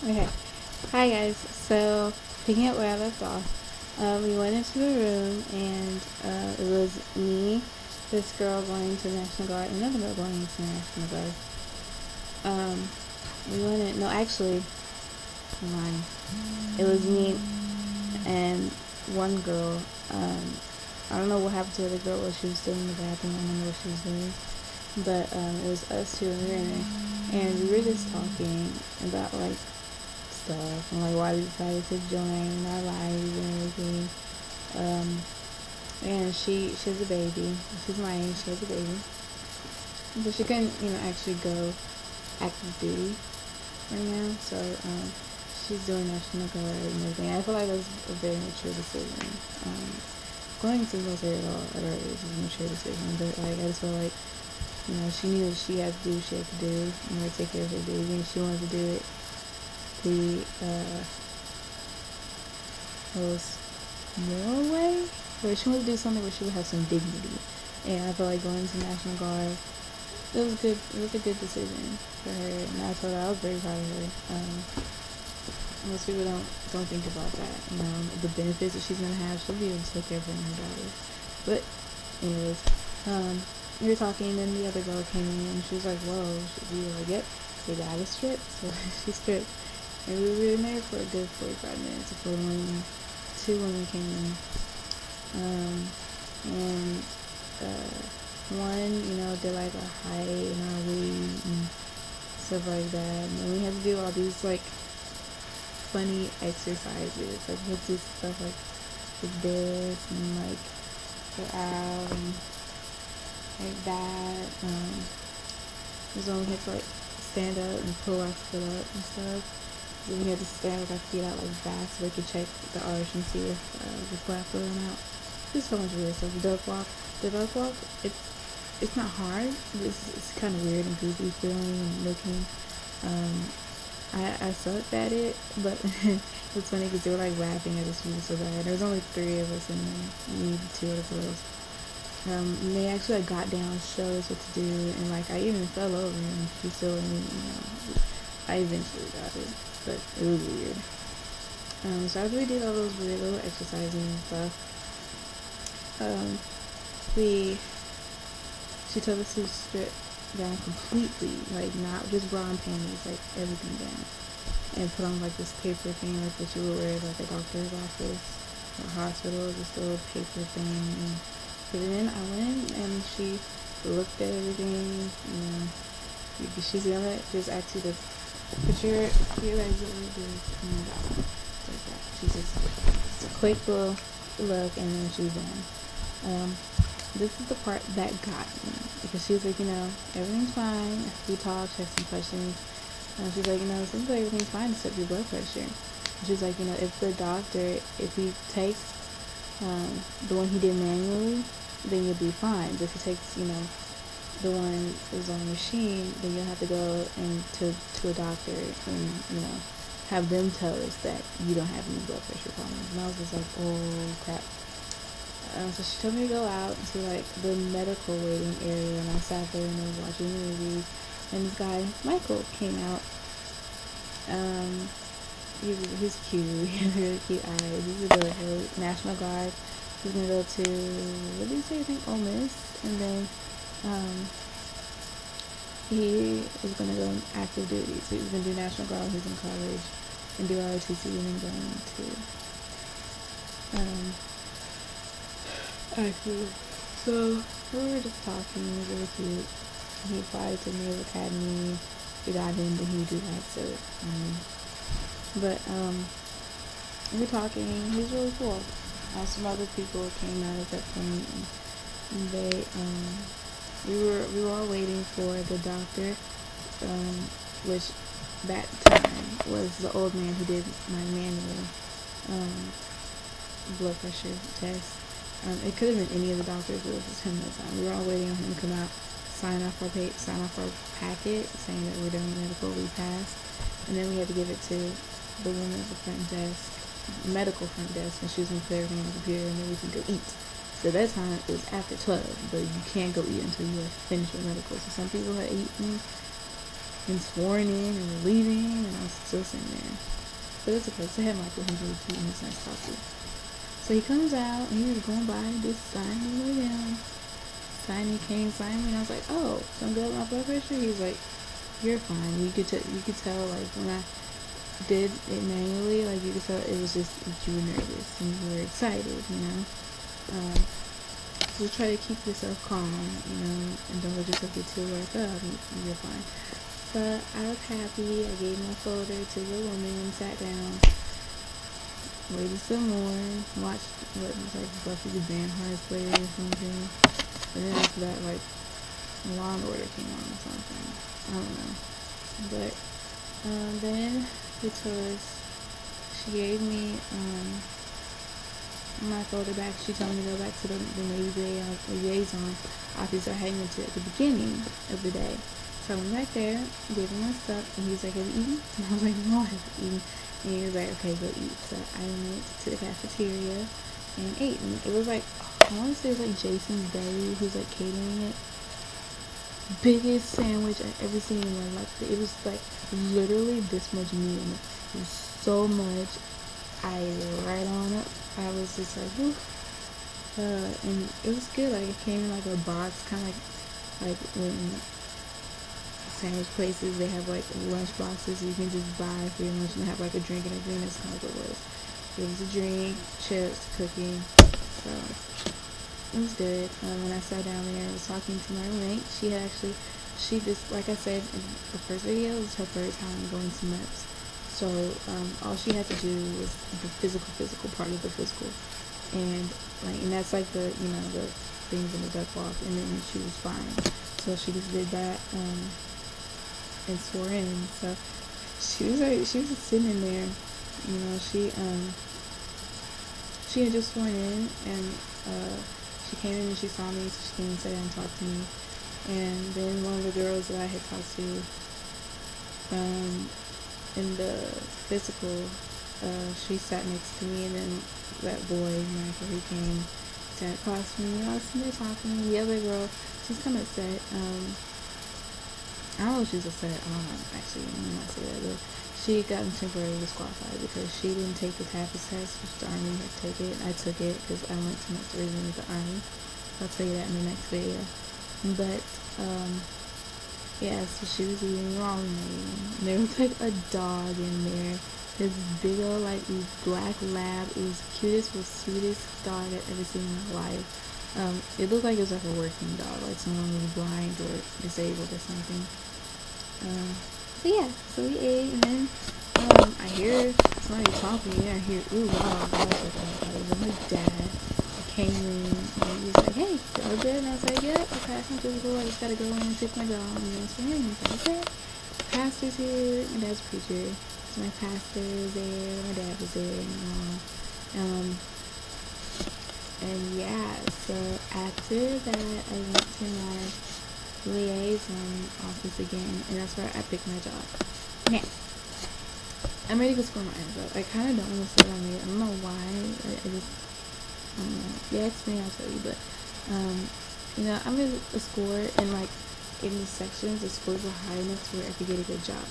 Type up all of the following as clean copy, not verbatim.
Okay. Hi guys. So picking up where I left off, we went into the room and it was me, this girl going to National Guard, and another girl going into National Guard. We went in. No, actually, I'm lying. It was me and one girl. I don't know what happened to the other girl. What she was doing in the bathroom. I don't know what she was doing. But it was us two, and we were in there, and we were just talking about like stuff and like why we decided to join our lives and everything. Um, and she's a baby. She's my age. She has a baby, but she couldn't actually go active duty right now. So she's doing National Guard and everything. I feel like that's a very mature decision. Going to the military at our age is a mature decision, but like I just feel like she knew what she had to do. She had to do in order to take care of her baby, and she wanted to do it the most moral way, where she wanted to do something where she would have some dignity. And I feel like going to National Guard, it was good. It was a good decision for her, and I told her I was very proud of her. Most people don't think about that. The benefits that she's gonna have. She'll be able to take care of her and her daughter. But anyways, we were talking, and then the other girl came in, and she was like, "Whoa!" We were like, "Yep, they got a strip." So she stripped. And we were in there for a good 45 minutes before two women came in. And one, did like a height and our weight and stuff like that. And then we had to do all these like funny exercises. Like we had to do stuff like this and like go out and like that. There's when we had to like stand up and pull our foot up and stuff. Then we had to stand with our feet out like that so we could check the arch and see if the flat foot went out. There's so much weird stuff. The duck walk, it's not hard. It's kind of weird and goofy feeling and looking. I sucked at it, but it's funny because they were like laughing at us. We were so bad. There was only 3 of us in there. Me, 2 of the girls. And they actually like got down, showed us what to do, and like I even fell over and she still I eventually got it, but it was weird. So after we did all those weird little exercises and stuff, she told us to strip down completely, like not just bra and panties, like everything down, and put on like this paper thing, like what you would wear at like a doctor's office or hospital, just a little paper thing, and put it in. I went in and she looked at everything. She's gonna just ask you to put your legs over this and then down, like that. She's just a quick little look and then she's done. This is the part that got me because she was like, everything's fine. We talked, she had some questions. She's like, it seems like everything's fine except your blood pressure. She's like, if the doctor, if he takes the one he did manually, then you'll be fine. But if he takes, the one that was on the machine, then you'll have to go to a doctor and, have them tell us that you don't have any blood pressure problems. And I was just like, oh crap. So she told me to go out to like the medical waiting area, and I sat there and I was watching the movie, and this guy, Michael, came out. He's cute. He has really cute eyes. He's adorable. National Guard. He's gonna go to, what did he say? I think Ole Miss, and then he was gonna go in active duty. So he was gonna do National Guard when he's in college, and do ROTC, and then go into active. So we were just talking. It was really cute. He applied to Naval Academy. We got him, but he would do that. So but we were talking. He's really cool. Some other people came out at that point, and they we were all waiting for the doctor, which that time was the old man who did my manual blood pressure test. It could have been any of the doctors, but it was just him that time. We were all waiting on him to come out, sign off our packet saying that we're doing medical. We passed, and then we had to give it to the woman at the front desk, medical front desk, and she was gonna put everything on the computer, and then we can go eat. So that time it was after 12, but you can't go eat until you have finished your medical. So some people had eaten, been sworn in and we're leaving, and I was still sitting there. But it's okay. So I had Michael, who's really cute and he's nice to talk to. So he comes out and he was going by and just signing me down. Sign me, came, sign me, and I was like, oh, so I'm good with my blood pressure? He's like, you're fine. You could tell, like, when I did it manually, like, you could tell it was just that you were nervous and you were excited, you know? So try to keep yourself calm, you know, and don't let yourself get too worked up, and you're fine. But I was happy. I gave my folder to the woman, sat down, waited some more, watched what was like Buffy the Vampire Slayer or something. And then after that, like, Law and Order came on or something. I don't know. But then the tourist, she gave me my folder back. She told me to go back to the Navy liaison office I had went to at the beginning of the day. So I went back there, gave him my stuff, and he was like, have you eaten? And I was like, no, I haven't eaten. And he was like, okay, go eat. So I went to the cafeteria and ate. And it was like, I want to say it was like Jason's Deli, who's like catering it. Biggest sandwich I've ever seen in my life. It was like literally this much meat in it. It was so much. I ate it right on up. I was just like, whew. And it was good. Like, it came in like a box, kind of like when sandwich places, they have like lunch boxes you can just buy for your lunch and have like a drink and everything. That's kind of what it was. It was a drink, chips, cookie. So it was good. When I sat down there, I was talking to my roommate. She just, like I said in the first video, it was her first time going to MEPS. So all she had to do was the physical part of the physical, and that's like the the things in the duck walk, and then she was fine. So she just did that and swore in. So she was just sitting in there, she had just sworn in, and she came in and she saw me, so she came and sat down and talked to me. And then one of the girls that I had talked to in the physical, she sat next to me, and then that boy, Michael, he came, sat across from me. I was sitting there talking. The other girl, she's kind of upset. I don't know if she's upset. I don't know, actually. I'm not say that, but she got temporarily disqualified because she didn't take the TAPAS test, which the Army had to take it. I took it because I went to next originally with the Army. I'll tell you that in the next video. But yeah, so she was eating raw meat. There was like a dog in there. This big old like black lab. It was the cutest, was sweetest dog I've ever seen in my life. It looked like it was like a working dog, like someone was blind or disabled or something. But yeah, so we ate, and then I hear somebody talking. I hear, ooh, wow, it was my dad. Came in, and he was like, hey, y'all good? And I was like, yeah, I passed my physical. I just gotta go in and take my job. And he was like, hey, he's like, okay. Pastor's here. My dad's a preacher. So my pastor was there. My dad was there. And yeah, so after that, I went to my liaison office again, and that's where I picked my job. Now, I'm ready to score my eyes up. I kind of don't want to say what I made. I don't know why. I just, I don't know. If you ask me, I'll tell you. But, I'm in a score, and like in the sections, the scores were high enough to where I could get a good job.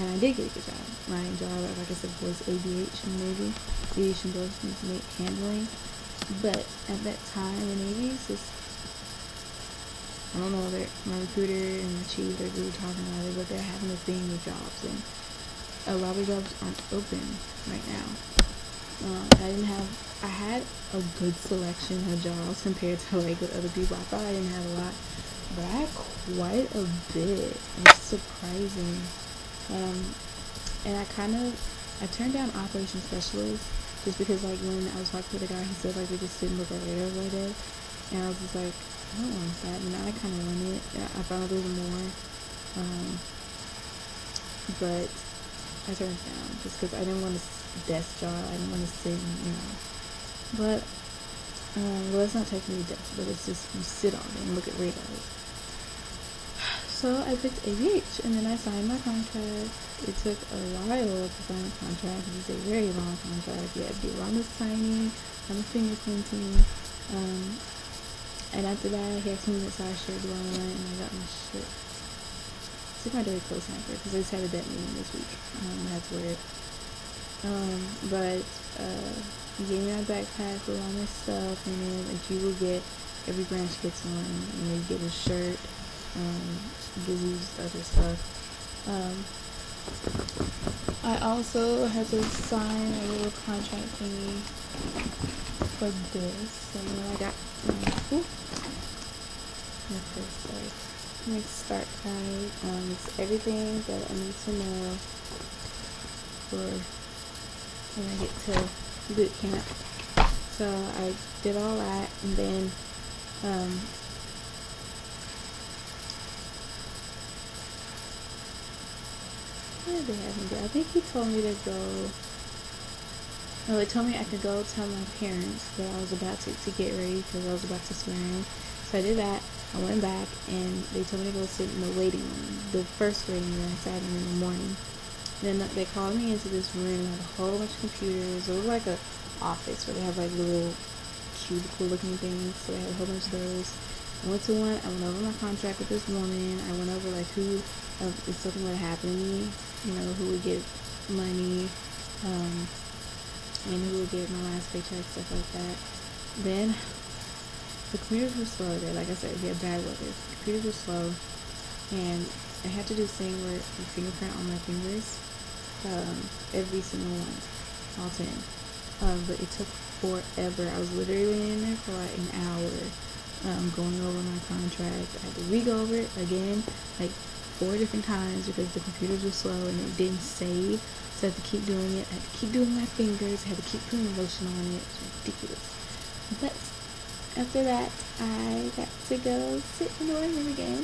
And I did get a good job. My job, like I said, was ABH in the Navy, aviation boat handling. But at that time, the Navy is just, I don't know, my recruiter and the chief, they're really talking about it, but they're having a thing with jobs, and a lot of jobs aren't open right now. I had a good selection of jobs compared to like with other people. I thought I didn't have a lot, but I had quite a bit. It's surprising. And I turned down operations specialist just because like when I was talking to the guy, he said like we just didn't look at radar every day, and I was just like, I don't want that. And I kind of want it. I found a little more, but I turned it down just because I didn't want a desk job. I didn't want to sit, But well, it's not technically desk, but it's just you sit on it and look at radars. So I picked ABH, and then I signed my contract. It took a while to sign the contract. It's a very long contract. You had to do a lot of signing, a lot of fingerprinting. And after that, he asked me what size shirt do I want, and I got my shirt. took my dad close sniper because I just had a debt meeting this week. That's weird. But he gave me my backpack with all my stuff in it, and you will get, every branch gets one, and you get a shirt, gives you other stuff. I also had to sign a little contract thingy for this, so I got next start guide. It's everything that I need to know for when I get to boot camp. So I did all that, and then what did they have me do? I think he told me to go. No, they told me I could go tell my parents that I was about to get ready because I was about to swear in. So I did that. I went back, and they told me to go sit in the waiting room, the first waiting room. I sat in the morning. Then they called me into this room, had a whole bunch of computers. It was like a office where they have like little cubicle looking things, so they had a whole bunch of those. I went to one, I went over my contract with this woman. I went over like who, if something would happen to me, you know, who would get money, and who would get my last paycheck, stuff like that. Then the computers were slow there. Like I said, we had bad weather. The computers were slow, and I had to do this thing where you fingerprint on my fingers, every single one, all 10. But it took forever. I was literally in there for like an hour, going over my contract. I had to re-go over it again, like 4 different times because the computers were slow and it didn't save. So I had to keep doing it. I had to keep doing my fingers. I had to keep putting lotion on it. It was ridiculous. But after that, I got to go sit in the room again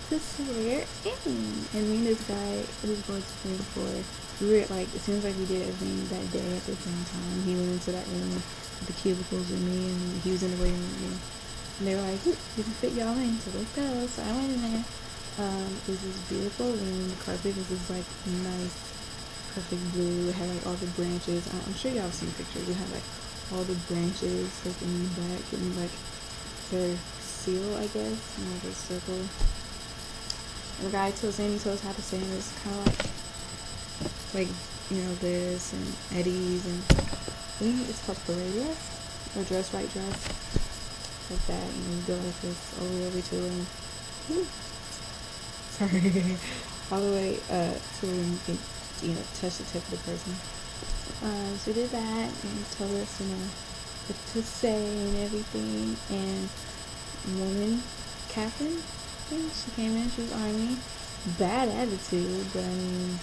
to swear in. And me and this guy who was going to swim for, we were like, it seems like we did everything that day at the same time. He went into that room with the cubicles with me, and he was in the waiting room with me. And they were like, we can fit y'all in, so let's go. So I went in there. It was this beautiful room. The carpet was this like nice, perfect blue. It had like all the branches. I'm sure y'all have seen pictures. It had like all the branches like in the back and like their seal, I guess, and like a circle. And the guy saying he told us how to sing. It's kind of like you know, this and Eddie's, and I think it's called parade dress or dress right dress, like that. And you go like this all the way over to him. Sorry, all the way to when you can, you know, touch the tip of the person. So we did that and told us, you know, what to say and everything. And woman, Catherine, I think she came in. She was Army, bad attitude, but I mean,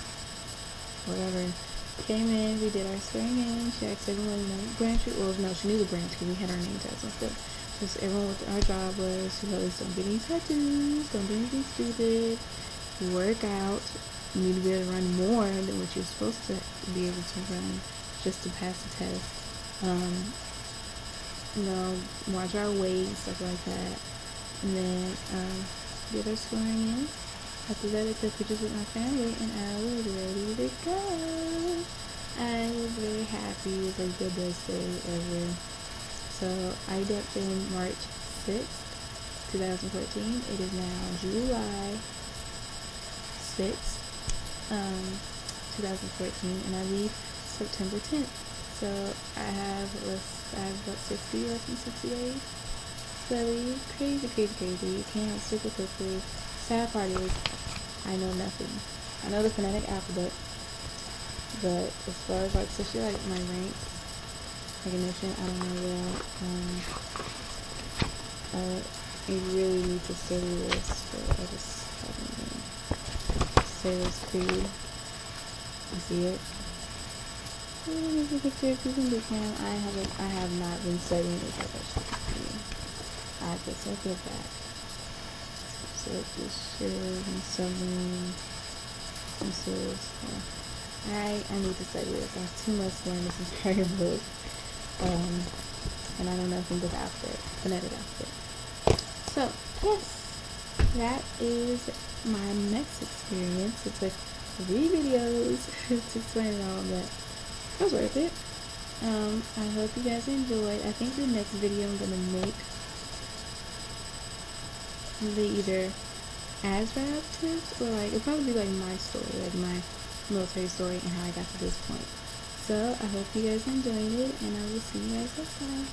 whatever. Came in, we did our swearing in. She asked everyone, you know, branch. Well, no, she knew the branch because we had our name tags and stuff. Just everyone what our job was. She told us, don't get any tattoos, don't do anything stupid, work out. You need to be able to run more than what you're supposed to be able to run just to pass the test. You know, watch our weight and stuff like that. And then did our swearing in. After that, I took pictures with my family, and I was ready to go. I was very happy. It was like the best day ever. So I depped in March 6th, 2014. It is now July 6th, 2014, and I leave September 10th. So I have about 60, less than 60 days. So I leave. Crazy. It came out super quickly. Sad part is, I know nothing. I know the phonetic alphabet, but as far as like, especially like my ranks, recognition, I don't know that. I really need to study this, but I just haven't been. Sailor's Creed. You see it? Here's a picture of Cruising Boot Camp. I have not been studying this like I should be. I just look at that. So this shirt and something. I need to study this. I have too much to learn this entire book. And I don't know nothing but the alphabet, phonetic alphabet. So, yes, that is my MEPS experience. It took 3 videos to explain it all, but it was worth it. I hope you guys enjoyed. I think the next video I'm gonna make either as rap tips, or like it'll probably be like my story, like my military story and how I got to this point. So I hope you guys enjoyed it, and I will see you guys next time.